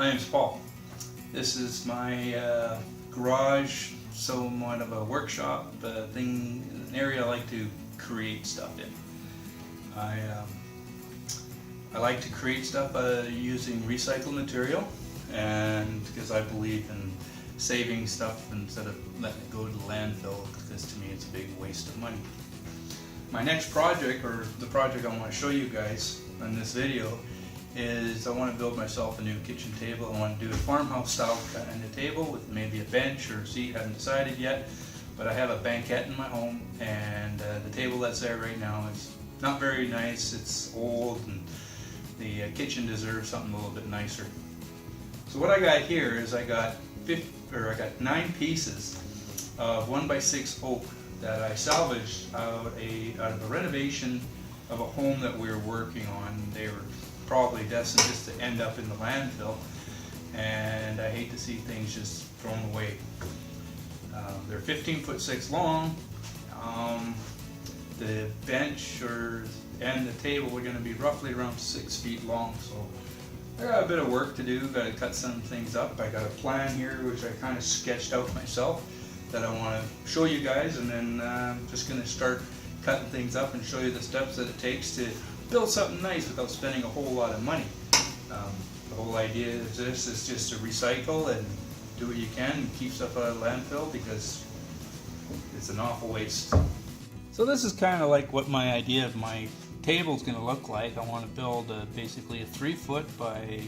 My name's Paul. This is my garage, somewhat of a workshop thing, an area I like to create stuff in. I like to create stuff using recycled material, and because I believe in saving stuff instead of letting it go to the landfill, because to me it's a big waste of money. My next project, or the project I want to show you guys in this video, is I want to build myself a new kitchen table. I want to do a farmhouse style kind of table with maybe a bench or a seat. I haven't decided yet, but I have a banquette in my home, and the table that's there right now is not very nice. It's old, and the kitchen deserves something a little bit nicer. So what I got here is I got 9 pieces of 1x6 oak that I salvaged out of a renovation of a home that we were working on. They were probably destined just to end up in the landfill, and I hate to see things just thrown away. They're 15'6" long. The bench and the table are going to be roughly around 6 feet long, so I got a bit of work to do. Got to cut some things up. I got a plan here which I kind of sketched out myself that I want to show you guys, and then I'm just going to start cutting things up and show you the steps that it takes to build something nice without spending a whole lot of money. The whole idea of this is just to recycle and do what you can and keep stuff out of landfill, because it's an awful waste. So this is kind of like what my idea of my table is going to look like. I want to build basically a 3-foot by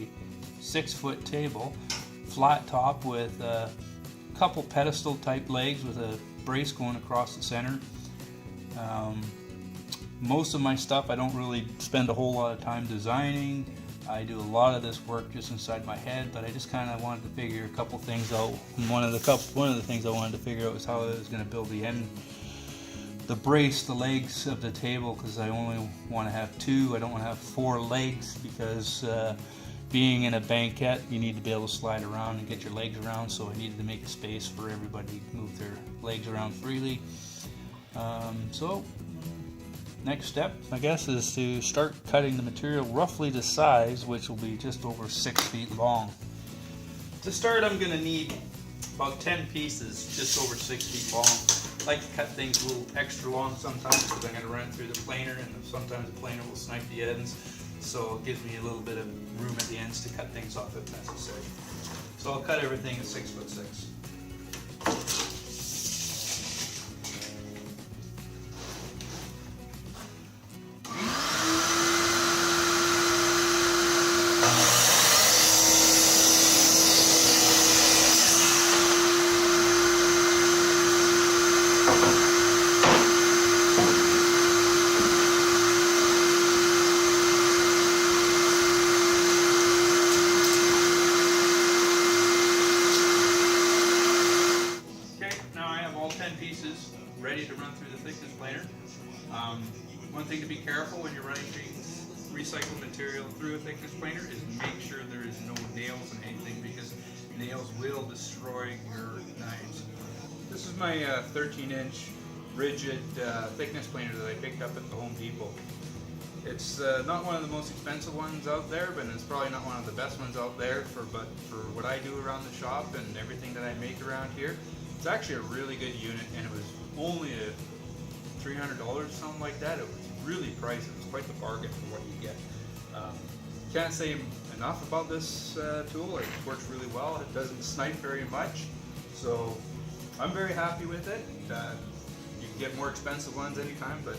6-foot table, flat top with a couple pedestal type legs with a brace going across the center. Most of my stuff I don't really spend a whole lot of time designing. I do a lot of this work just inside my head, but I just kind of wanted to figure a couple things out. And one of the things I wanted to figure out was how I was going to build the brace, the legs of the table, because I only want to have 2. I don't want to have 4 legs, because being in a banquette, you need to be able to slide around and get your legs around, so I needed to make a space for everybody to move their legs around freely. So next step, I guess, is to start cutting the material roughly the size, which will be just over 6 feet long. To start, I'm going to need about 10 pieces, just over 6 feet long. I like to cut things a little extra long sometimes, because I'm going to run it through the planer, and sometimes the planer will snipe the ends, so it gives me a little bit of room at the ends to cut things off if necessary. So I'll cut everything at 6'6". Ready to run through the thickness planer. One thing to be careful when you're running things, recycled material through a thickness planer, is make sure there is no nails in anything, because nails will destroy your knives. This is my 13-inch rigid thickness planer that I picked up at the Home Depot. It's not one of the most expensive ones out there, but it's probably not one of the best ones out there, but for what I do around the shop and everything that I make around here, it's actually a really good unit, and it was only $300, something like that. It was really pricey. It was quite the bargain for what you get. Can't say enough about this tool. It works really well. It doesn't snipe very much, so I'm very happy with it. You can get more expensive ones anytime, but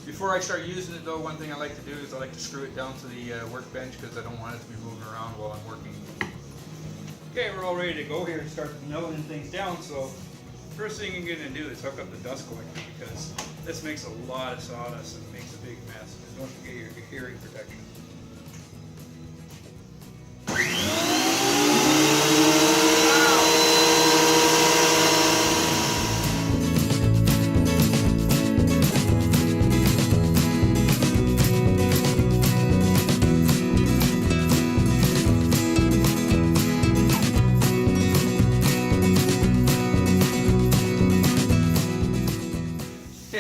before I start using it though, one thing I like to do is I like to screw it down to the workbench, because I don't want it to be moving around while I'm working. Okay, we're all ready to go here and start melting things down. So first thing you're going to do is hook up the dust collector, because this makes a lot of sawdust and makes a big mess. Don't forget your hearing protection.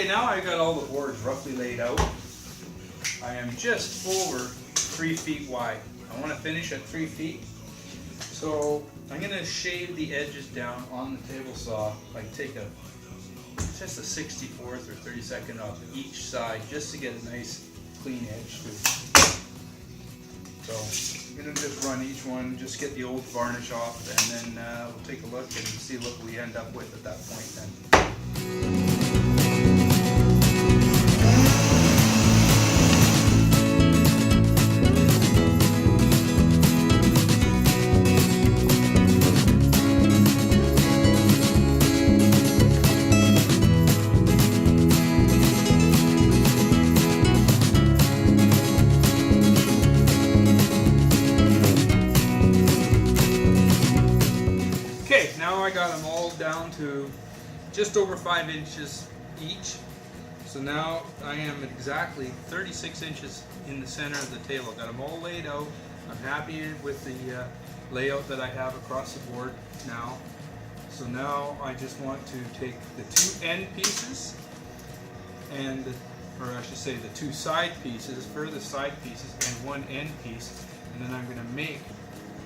Now I got all the boards roughly laid out. I am just over 3 feet wide. I want to finish at 3 feet. So I'm gonna shave the edges down on the table saw, like take just a 64th or 32nd off each side, just to get a nice clean edge too. So I'm gonna just run each one, just get the old varnish off, and then we'll take a look and see what we end up with at that point then. Now I got them all down to just over 5 inches each. So now I am exactly 36 inches in the center of the table. Got them all laid out. I'm happy with the layout that I have across the board now. So now I just want to take the 2 end pieces and, or I should say the 2 side pieces, further side pieces, and 1 end piece, and then I'm going to make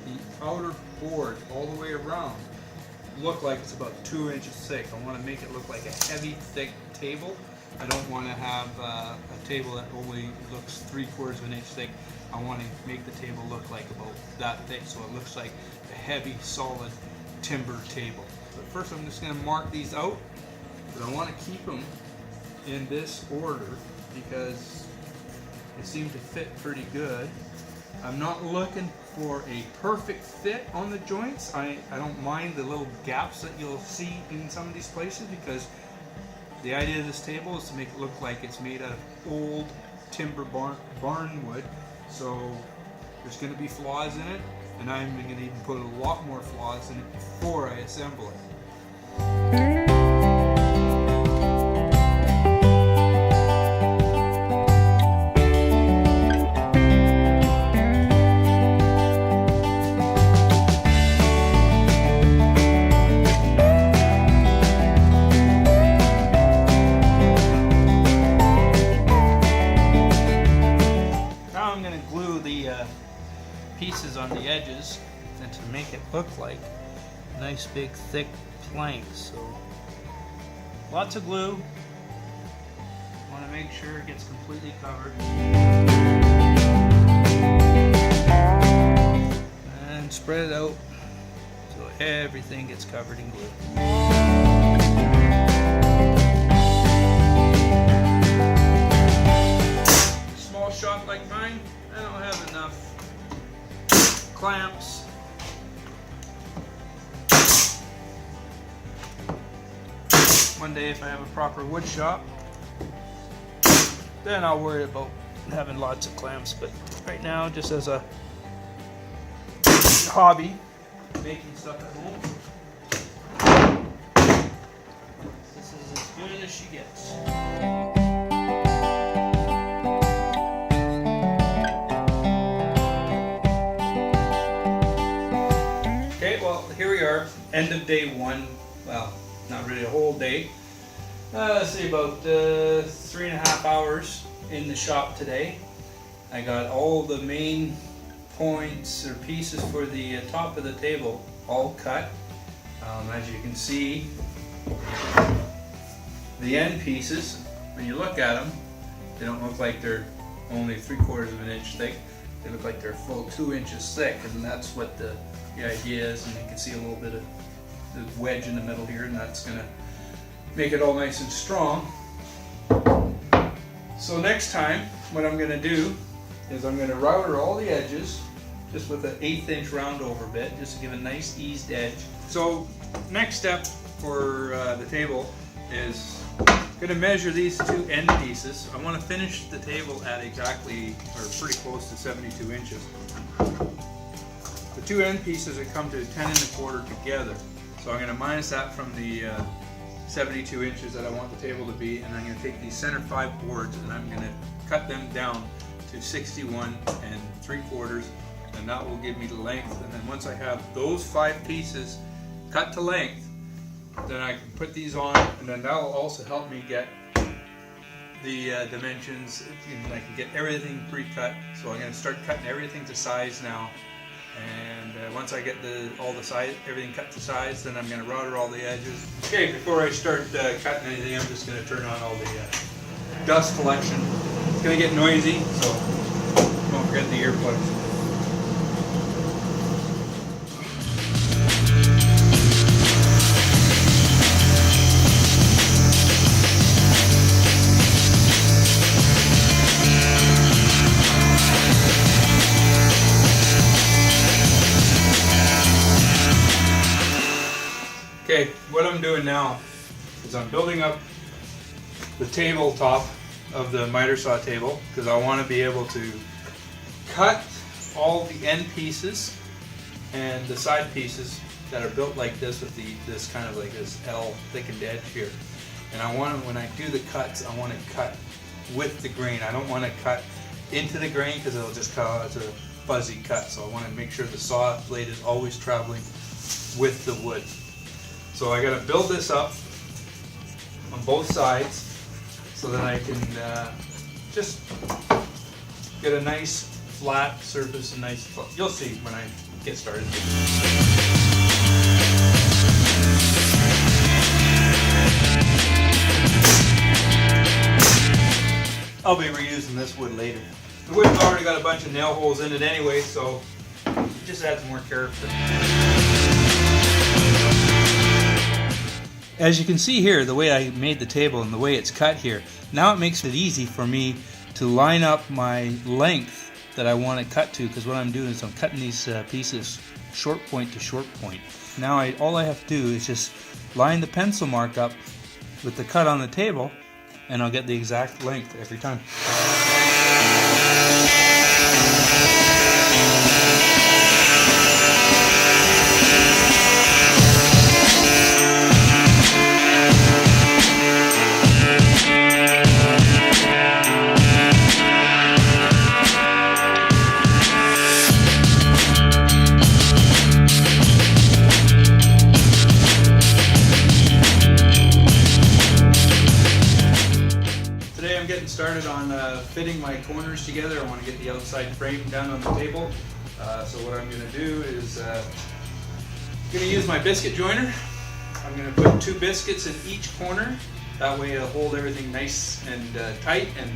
the outer board all the way around look like it's about 2 inches thick. I want to make it look like a heavy, thick table. I don't want to have a table that only looks 3/4 of an inch thick. I want to make the table look like about that thick, so it looks like a heavy, solid timber table. But first I'm just going to mark these out, but I want to keep them in this order because they seem to fit pretty good. I'm not looking for a perfect fit on the joints. I don't mind the little gaps that you'll see in some of these places, because the idea of this table is to make it look like it's made out of old timber barn wood. So there's going to be flaws in it, and I'm going to even put a lot more flaws in it before I assemble it. Pieces on the edges, and to make it look like nice big thick planks. So lots of glue. Want to make sure it gets completely covered, and spread it out so everything gets covered in glue. Small shop like mine, I don't have enough clamps. One day if I have a proper wood shop, then I'll worry about having lots of clamps, but right now, just as a hobby, making stuff at home, this is as good as she gets. Here we are, end of day 1. Well, not really a whole day. Let's say about 3.5 hours in the shop today. I got all the main points or pieces for the top of the table all cut. As you can see, the end pieces, when you look at them, they don't look like they're only 3/4 of an inch thick. They look like they're full 2 inches thick, and that's what the idea is. And you can see a little bit of the wedge in the middle here, and that's going to make it all nice and strong. So next time, what I'm going to do is I'm going to router all the edges just with an 1/8 inch round over bit, just to give a nice eased edge. So next step for the table is I'm going to measure these 2 end pieces. I want to finish the table at exactly, or pretty close to 72 inches. The 2 end pieces that come to 10 1/4 together. So I'm going to minus that from the 72 inches that I want the table to be, and I'm going to take these center 5 boards and I'm going to cut them down to 61 3/4, and that will give me the length. And then once I have those 5 pieces cut to length, then I can put these on, and then that will also help me get the dimensions, and I can get everything pre-cut. So I'm going to start cutting everything to size now, And once I get all the size, everything cut to size, then I'm going to router all the edges. Okay, before I start cutting anything, I'm just going to turn on all the dust collection. It's going to get noisy, so don't forget the earplugs. Okay, what I'm doing now is I'm building up the tabletop of the miter saw table because I want to be able to cut all the end pieces and the side pieces that are built like this with this kind of like this L thickened edge here. And I want to, when I do the cuts, I want to cut with the grain. I don't want to cut into the grain because it'll just cause a fuzzy cut. So I want to make sure the saw blade is always traveling with the wood. So I got to build this up on both sides so that I can just get a nice flat surface and nice. You'll see when I get started. I'll be reusing this wood later. The wood's already got a bunch of nail holes in it anyway, so it just adds more character. As you can see here, the way I made the table and the way it's cut here, now it makes it easy for me to line up my length that I want to cut to, because what I'm doing is I'm cutting these pieces short point to short point. Now all I have to do is just line the pencil mark up with the cut on the table, and I'll get the exact length every time. Started on fitting my corners together. I want to get the outside frame done on the table. So what I'm going to do is I'm going to use my biscuit joiner. I'm going to put 2 biscuits in each corner. That way it'll hold everything nice and tight and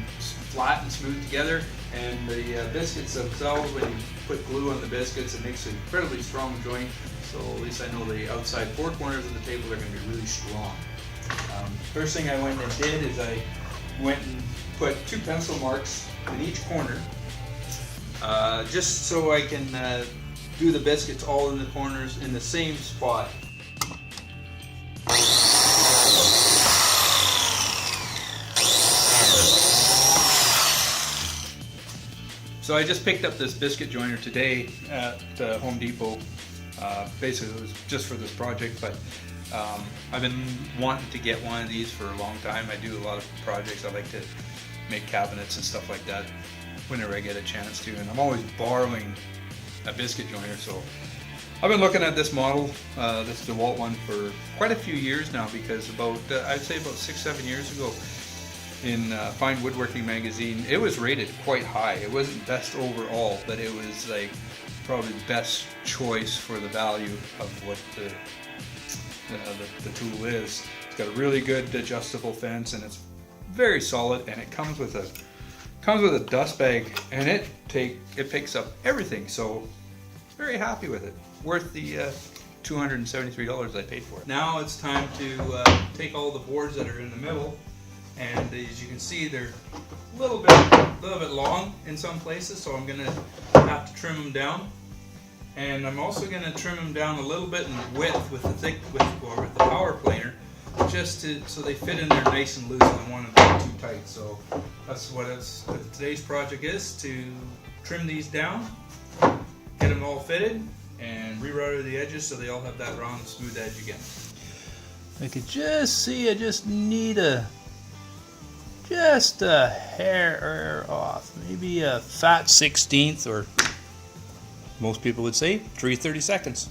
flat and smooth together. And the biscuits themselves, when you put glue on the biscuits, it makes an incredibly strong joint. So at least I know the outside 4 corners of the table are going to be really strong. First thing I went and did is I went and put 2 pencil marks in each corner, just so I can do the biscuits all in the corners in the same spot. So I just picked up this biscuit joiner today at Home Depot. Basically it was just for this project, but I've been wanting to get one of these for a long time. I do a lot of projects. I like to make cabinets and stuff like that whenever I get a chance to, and I'm always borrowing a biscuit joiner. So I've been looking at this model, this DeWalt one, for quite a few years now, because I'd say about 6-7 years ago in Fine Woodworking magazine, it was rated quite high. It wasn't best overall, but it was like probably the best choice for the value of what the tool is. It's got a really good adjustable fence, and it's very solid, and it comes with a dust bag, and it picks up everything. So very happy with it. Worth the $273 I paid for it. Now it's time to take all the boards that are in the middle, and as you can see, they're a little bit long in some places, so I'm gonna have to trim them down. And I'm also going to trim them down a little bit in width with the with the power planer, just so they fit in there nice and loose. I don't want them to be too tight. So that's what today's project is, to trim these down, get them all fitted, and rerouter the edges so they all have that round, smooth edge again. I could just see I just need just a hair off, maybe a fat 1/16, or most people would say 3/32.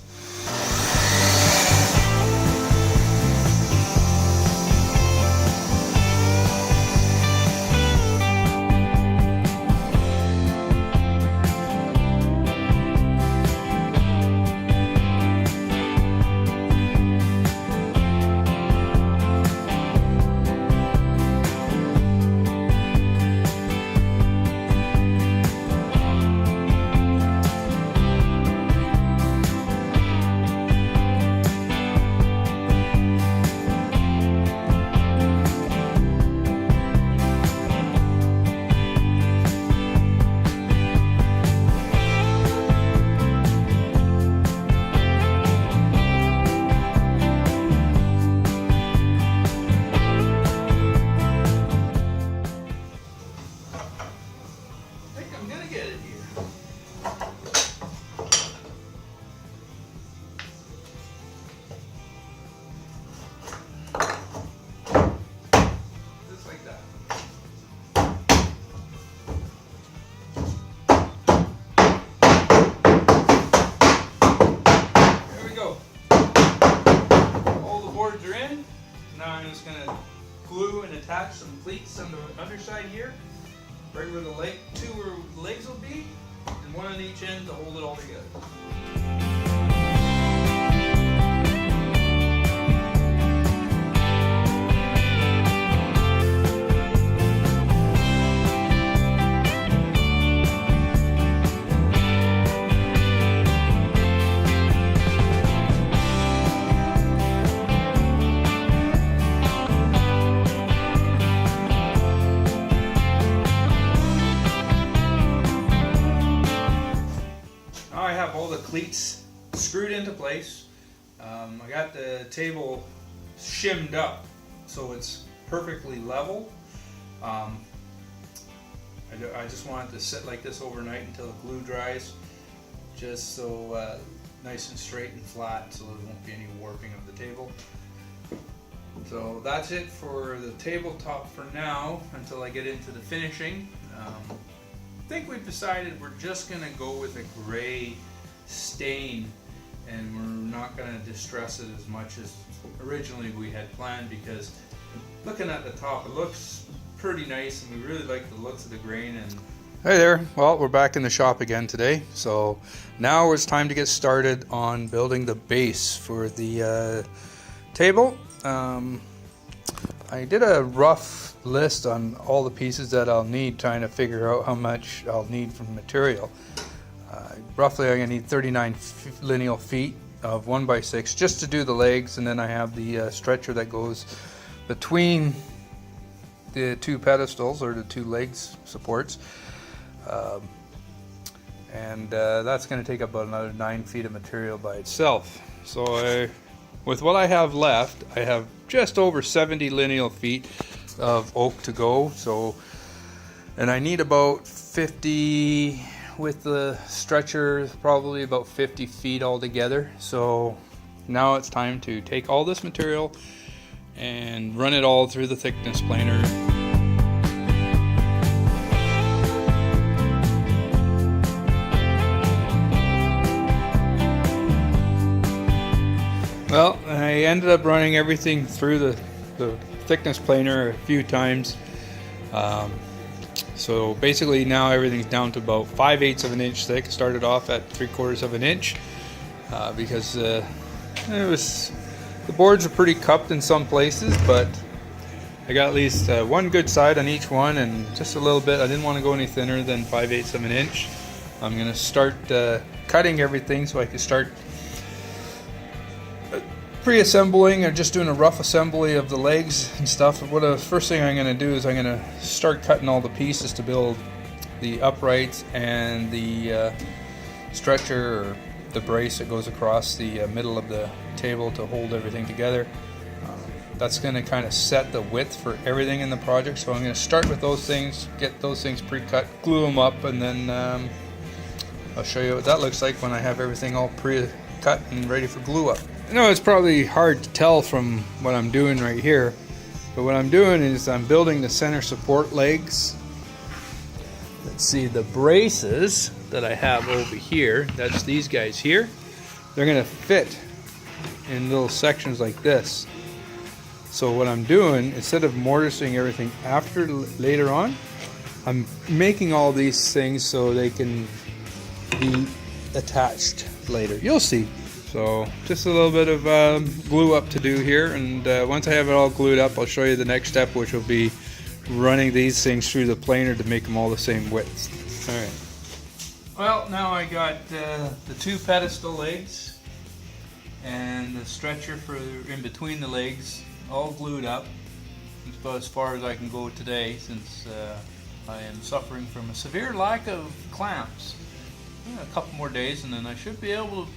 boards are in. Now I'm just gonna glue and attach some cleats on the underside here, right where the two where the legs will be, and one on each end to hold it all together. Cleats screwed into place. I got the table shimmed up so it's perfectly level. I just want it to sit like this overnight until the glue dries, just so nice and straight and flat, so there won't be any warping of the table. So that's it for the tabletop for now until I get into the finishing. I think we've decided we're just going to go with a gray stain, and we're not going to distress it as much as originally we had planned, because looking at the top it looks pretty nice and we really like the looks of the grain. And hey there, well, we're back in the shop again today, so now it's time to get started on building the base for the table. I did a rough list on all the pieces that I'll need, trying to figure out how much I'll need from material. Roughly I'm going to need 39 lineal feet of 1x6 just to do the legs, and then I have the stretcher that goes between the two pedestals, or the two legs supports, and that's going to take about another 9 feet of material by itself. So with what I have left, I have just over 70 lineal feet of oak to go. So, and I need about 50 with the stretcher, probably about 50 feet altogether. So now it's time to take all this material and run it all through the thickness planer. Well, I ended up running everything through the thickness planer a few times. So basically now everything's down to about 5/8 of an inch thick. Started off at 3/4 of an inch because the boards are pretty cupped in some places, but I got at least one good side on each one, and just a little bit. I didn't want to go any thinner than 5/8 of an inch. I'm going to start cutting everything so I can start pre-assembling, or just doing a rough assembly of the legs and stuff. What the first thing I'm going to do is I'm going to start cutting all the pieces to build the uprights and the stretcher, or the brace that goes across the middle of the table to hold everything together. That's going to kind of set the width for everything in the project. So I'm going to start with those things, get those things pre-cut, glue them up, and then I'll show you what that looks like when I have everything all pre-cut and ready for glue up. I know it's probably hard to tell from what I'm doing right here, but what I'm doing is I'm building the center support legs. Let's see, the braces that I have over here, that's these guys here, they're going to fit in little sections like this. So what I'm doing, instead of mortising everything after later on, I'm making all these things so they can be attached later. You'll see. So just a little bit of glue up to do here, and once I have it all glued up, I'll show you the next step, which will be running these things through the planer to make them all the same width. Alright. Well, now I got the two pedestal legs and the stretcher for in between the legs all glued up. It's about as far as I can go today, since I am suffering from a severe lack of clamps. A couple more days and then I should be able to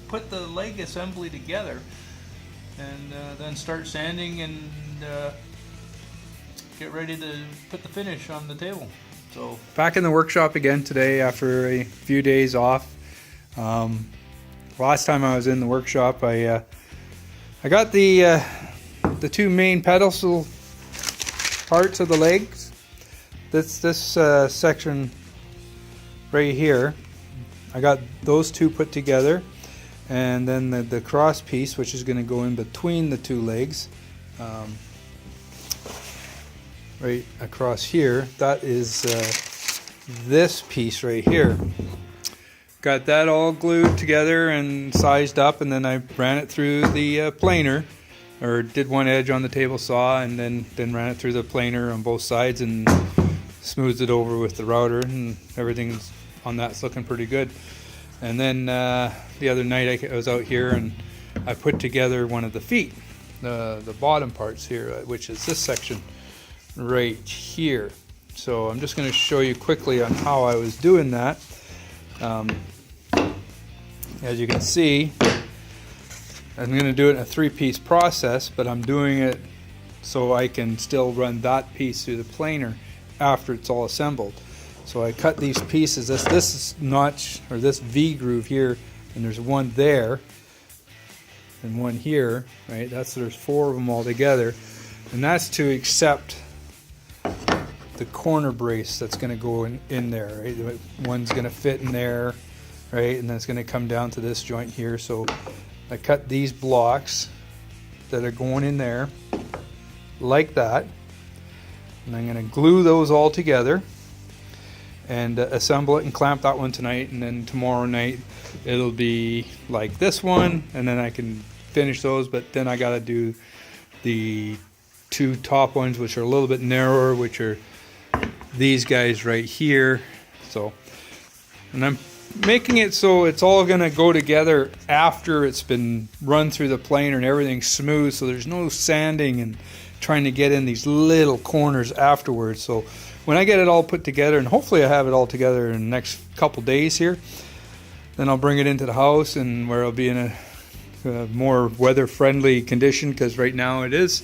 put the leg assembly together, and then start sanding and get ready to put the finish on the table. So back in the workshop again today after a few days off. Last time I was in the workshop, I got the two main pedestal parts of the legs. This section right here, I got those two put together. and then the cross piece, which is going to go in between the two legs, right across here. That is this piece right here. Got that all glued together and sized up, and then I ran it through the planer, or did one edge on the table saw, and then ran it through the planer on both sides and smoothed it over with the router, and everything's on that's looking pretty good. And then the other night I was out here and I put together one of the feet, the bottom parts here, which is this section right here. So I'm just going to show you quickly on how I was doing that. As you can see, I'm going to do it in a 3-piece process, but I'm doing it so I can still run that piece through the planer after it's all assembled. So I cut these pieces. This is notch, or this V groove here, and there's one there and one here, right? There's 4 of them all together, and that's to accept the corner brace that's going to go in there, right? One's going to fit in there, right? And then it's going to come down to this joint here. So I cut these blocks that are going in there like that, and I'm going to glue those all together and assemble it and clamp that one tonight, and then tomorrow night it'll be like this one, and then I can finish those. But then I got to do the 2 top ones, which are a little bit narrower, which are these guys right here. So, and I'm making it so it's all going to go together after it's been run through the planer and everything's smooth, so there's no sanding and trying to get in these little corners afterwards. So when I get it all put together, and hopefully I have it all together in the next couple days here, then I'll bring it into the house, and where it'll be in a more weather-friendly condition, because right now it's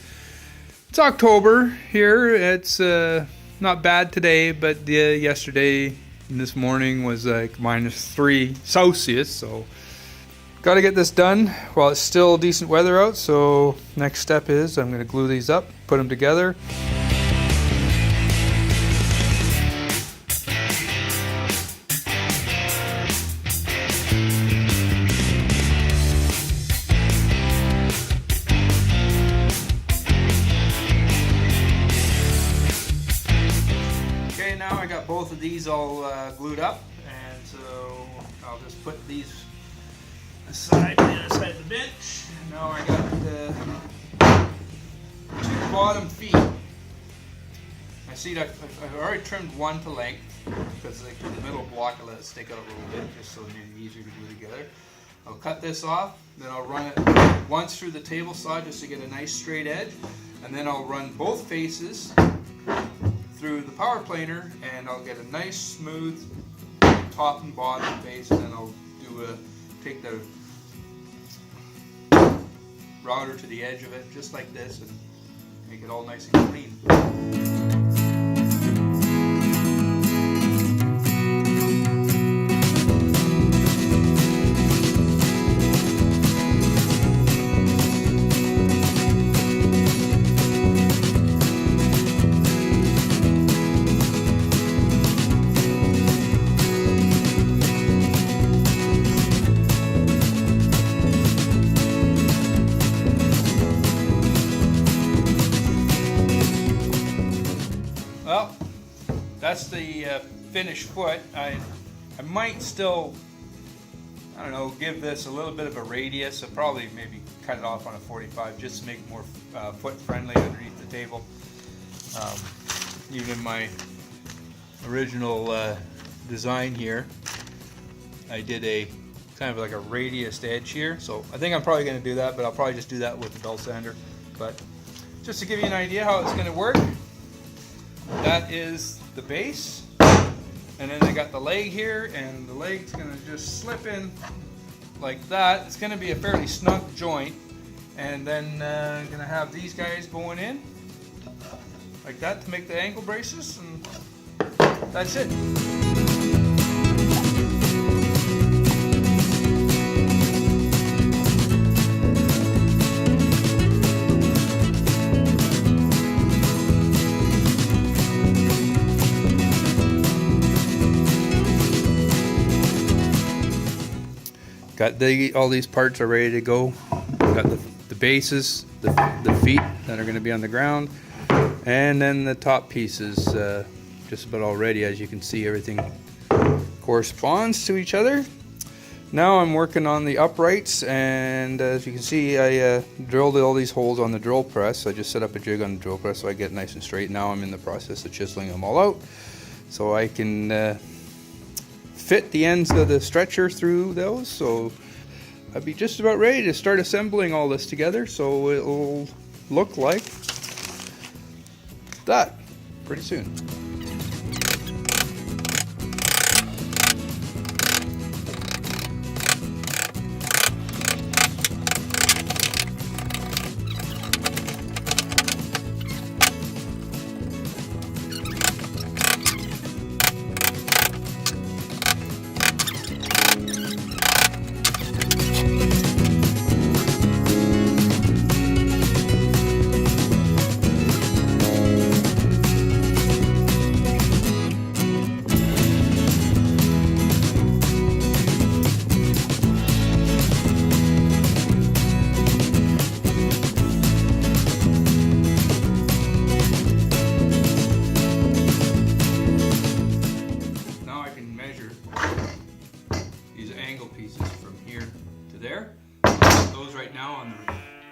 October here. It's not bad today, but yesterday and this morning was like -3 Celsius, so got to get this done while it's still decent weather out. So next step is I'm going to glue these up, put them together. Now I got both of these all glued up, and so I'll just put these aside on the other side of the bench. And now I got the 2 bottom feet. I see that I've already trimmed one to length, because like the middle block I let it stick out a little bit, just so it made it easier to glue together. I'll cut this off, then I'll run it once through the table saw just to get a nice straight edge, and then I'll run both faces through the power planer, and I'll get a nice smooth top and bottom face, and then I'll take the router to the edge of it just like this and make it all nice and clean. Well, that's the finished foot. I might still, I don't know, give this a little bit of a radius. I'll probably maybe cut it off on a 45 just to make it more foot friendly underneath the table. Even my original design here, I did a kind of like a radiused edge here. So I think I'm probably going to do that, but I'll probably just do that with the belt sander. But just to give you an idea how it's going to work, that is the base, and then I got the leg here, and the leg's going to just slip in like that. It's going to be a fairly snug joint, and then I'm going to have these guys going in like that to make the ankle braces, and that's it. Got all these parts are ready to go. Got the bases, the feet that are going to be on the ground, and then the top pieces just about all ready. As you can see, everything corresponds to each other. Now I'm working on the uprights, and as you can see, I drilled all these holes on the drill press. I just set up a jig on the drill press so I get it nice and straight. Now I'm in the process of chiseling them all out so I can fit the ends of the stretcher through those. So I'll be just about ready to start assembling all this together, so it'll look like that pretty soon.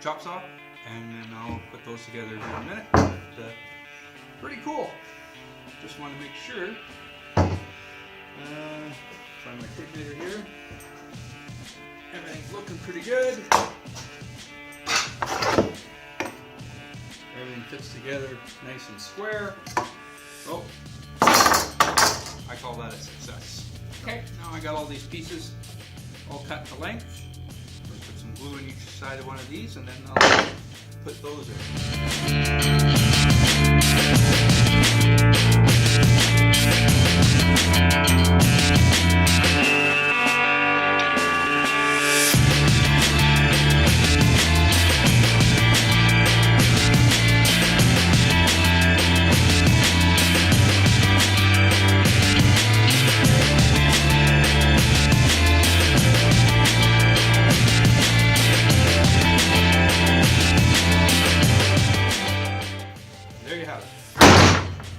Chop saw, and then I'll put those together in a minute. But, pretty cool. Just want to make sure. Find my tape measure here. Everything's looking pretty good. Everything fits together nice and square. Oh, I call that a success. Okay, now I got all these pieces all cut to length. Put some glue in each side of one of these, and then I'll put those in.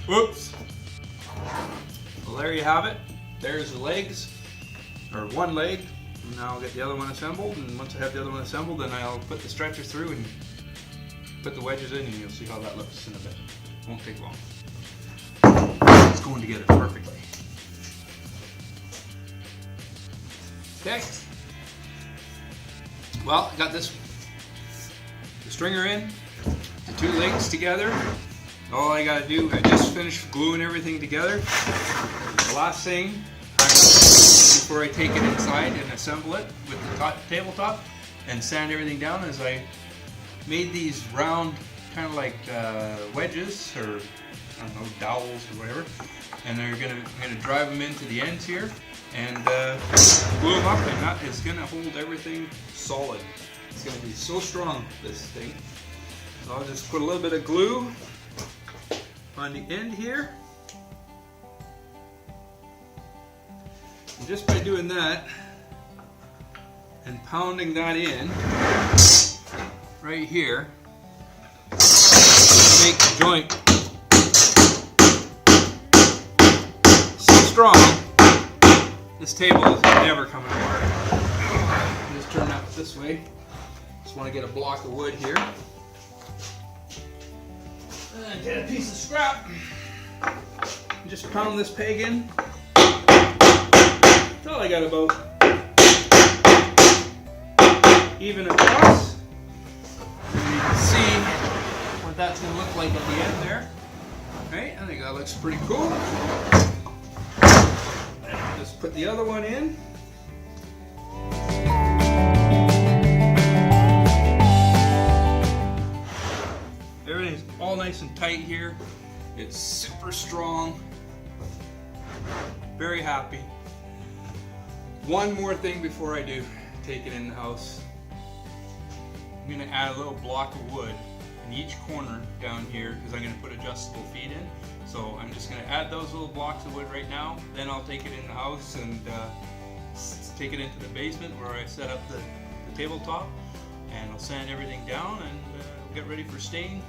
Whoops. Well, there you have it. There's the legs, or one leg. And now I'll get the other one assembled, and once I have the other one assembled, then I'll put the stretcher through and put the wedges in, and you'll see how that looks in a bit. Won't take long. It's going together perfectly. Okay. Well, I got the stringer in, the two legs together. All I gotta do, I just finished gluing everything together. The last thing, before I take it inside and assemble it with the tabletop and sand everything down, is I made these round, kind of like wedges, or I don't know, dowels or whatever. And I'm gonna drive them into the ends here and glue them up, and that is gonna hold everything solid. It's gonna be so strong, this thing. So I'll just put a little bit of glue on the end here, and just by doing that and pounding that in right here, make the joint so strong this table is never coming apart. Just turn that this way. Just want to get a block of wood here. And get a piece of scrap. Just pound this peg in until I got about even across. And you can see what that's going to look like at the end there. Right? I think that looks pretty cool. Just put the other one in. Everything's all nice and tight here. It's super strong. Very happy. One more thing before I do take it in the house. I'm going to add a little block of wood in each corner down here because I'm going to put adjustable feet in. So I'm just going to add those little blocks of wood right now. Then I'll take it in the house and take it into the basement where I set up the tabletop, and I'll sand everything down and get ready for stain,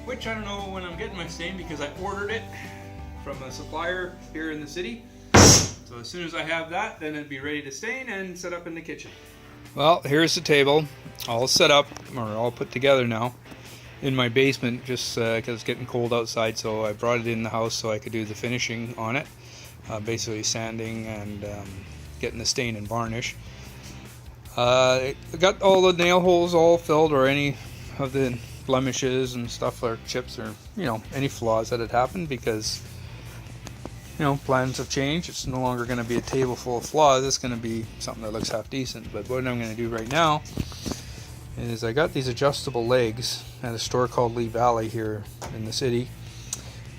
which I don't know when I'm getting my stain because I ordered it from a supplier here in the city. So as soon as I have that, then it'd be ready to stain and set up in the kitchen. Well, here's the table all set up, or all put together now, in my basement, just because it's getting cold outside, so I brought it in the house so I could do the finishing on it, basically sanding and getting the stain and varnish. I got all the nail holes all filled, or any of the blemishes and stuff, or chips, or any flaws that had happened, because plans have changed. It's no longer going to be a table full of flaws. It's going to be something that looks half decent. But what I'm going to do right now is I got these adjustable legs at a store called Lee Valley here in the city,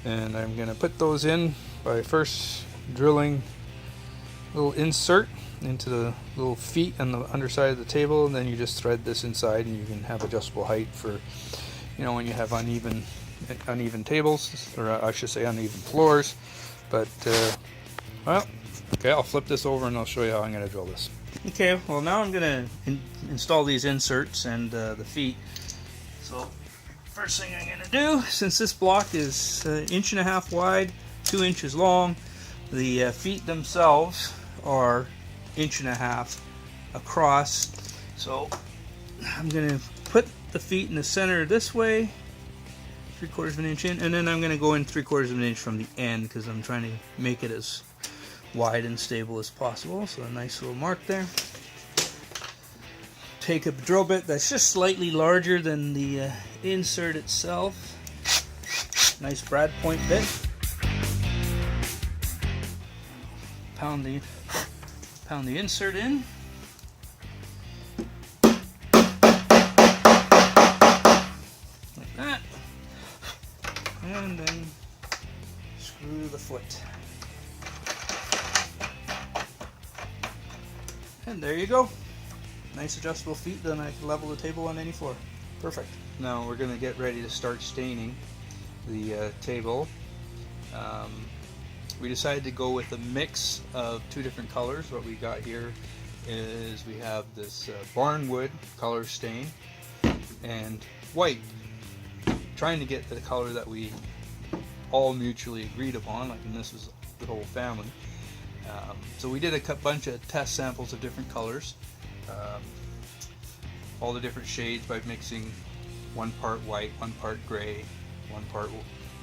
and I'm going to put those in by first drilling a little insert into the little feet on the underside of the table, and then you just thread this inside, and you can have adjustable height for when you have uneven tables, or I should say uneven floors. But well, okay, I'll flip this over and I'll show you how I'm going to drill this. Okay, well now I'm going to install these inserts and the feet. So first thing I'm going to do, since this block is 1.5 inches wide, 2 inches long, the feet themselves are 1.5 inches across. So I'm going to put the feet in the center this way, 3/4 inch in, and then I'm going to go in 3/4 inch from the end, because I'm trying to make it as wide and stable as possible. So a nice little mark there. Take a drill bit that's just slightly larger than the insert itself. Nice brad point bit. Pound the insert in. Like that. And then screw the foot. And there you go. Nice adjustable feet, then I can level the table on any floor. Perfect. Now we're going to get ready to start staining the table. We decided to go with a mix of 2 different colors. What we got here is we have this barnwood color stain and white. Trying to get the color that we all mutually agreed upon, and this was the whole family. So we did a bunch of test samples of different colors, all the different shades, by mixing 1 part white, 1 part gray, 1 part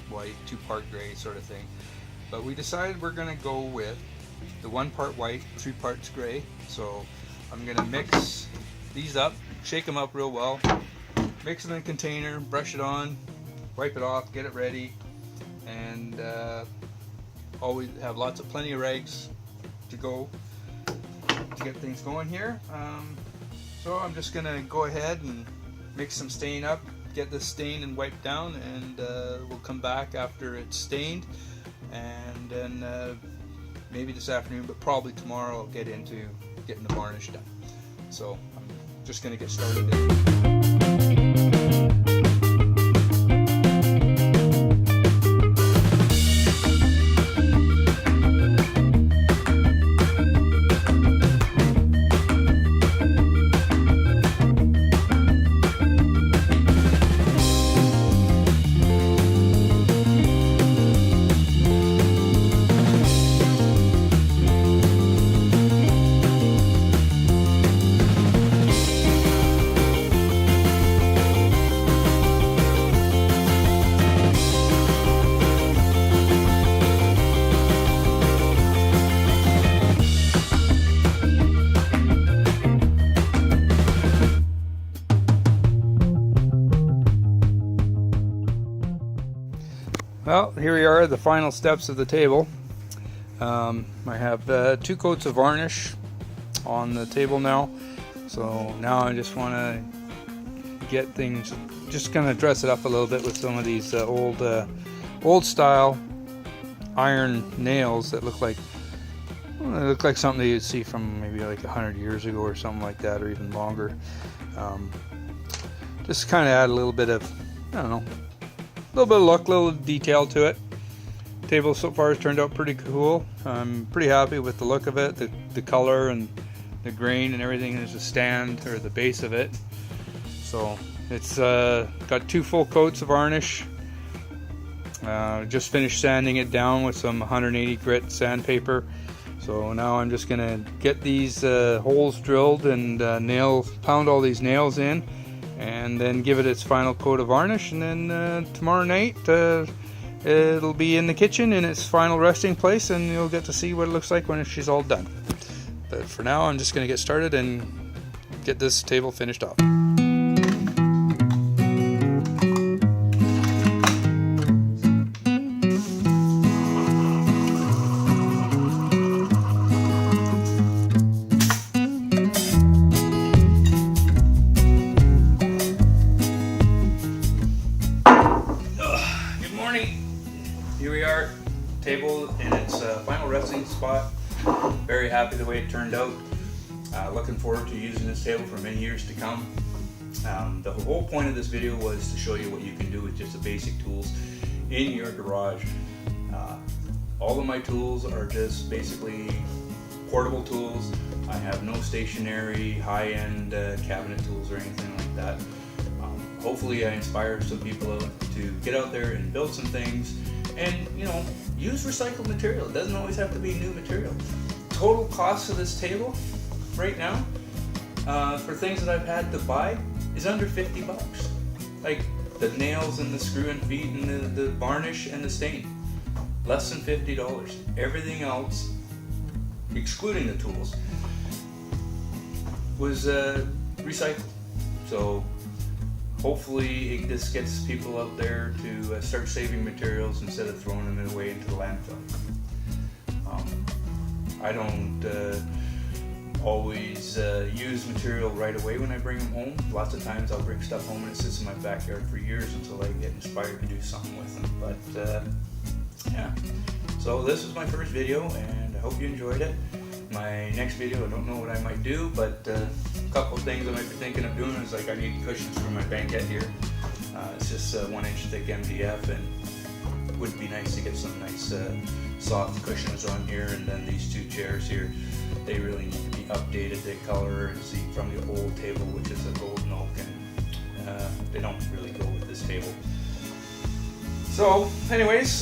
white, 2 part gray sort of thing. But we decided we're going to go with the 1 part white, 3 parts gray. So I'm going to mix these up, shake them up real well, mix them in a container, brush it on, wipe it off, get it ready, and always have plenty of rags to go to get things going here. So I'm just going to go ahead and mix some stain up, get this stained and wiped down, and we'll come back after it's stained, and then maybe this afternoon, but probably tomorrow, I'll get into getting the varnish done. So I'm just going to get started. Well, here we are, the final steps of the table. I have 2 coats of varnish on the table now. So now I just want to get things, just kind of dress it up a little bit with some of these old style iron nails that look like something you'd see from maybe like 100 years ago or something like that, or even longer. Just kind of add a little bit of, I don't know, a little bit of look, a little detail to it. table so far has turned out pretty cool. I'm pretty happy with the look of it, the color and the grain and everything. There's a stand or the base of it. So it's got 2 full coats of varnish. Just finished sanding it down with some 180 grit sandpaper. So now I'm just gonna get these holes drilled and pound all these nails in, and then give it its final coat of varnish, and then tomorrow night it'll be in the kitchen in its final resting place, and you'll get to see what it looks like when she's all done. But for now, I'm just gonna get started and get this table finished off. Here we are, table in its final resting spot. Very happy the way it turned out. Looking forward to using this table for many years to come. The whole point of this video was to show you what you can do with just the basic tools in your garage. All of my tools are just basically portable tools. I have no stationary high-end cabinet tools or anything like that. Hopefully I inspire some people to get out there and build some things, and use recycled material. It doesn't always have to be new material. Total cost of this table right now for things that I've had to buy is under 50 bucks. Like the nails and the screw and feet and the varnish and the stain, less than $50. Everything else, excluding the tools, was recycled. So hopefully this gets people out there to start saving materials instead of throwing them away into the landfill. I don't always use material right away when I bring them home. Lots of times I'll bring stuff home and it sits in my backyard for years until I get inspired to do something with them. But yeah, so this is my first video and I hope you enjoyed it. My next video, I don't know what I might do, but a couple of things I might be thinking of doing is, like, I need cushions for my banquette here. It's just 1-inch thick MDF, and it would be nice to get some nice soft cushions on here. And then these 2 chairs here, they really need to be updated. They color and see from the old table, which is a golden oak, and they don't really go with this table. So anyways,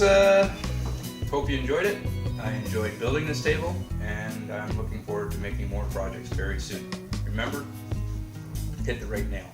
hope you enjoyed it. I enjoyed building this table, and I'm looking forward to making more projects very soon. Remember, hit the right nail.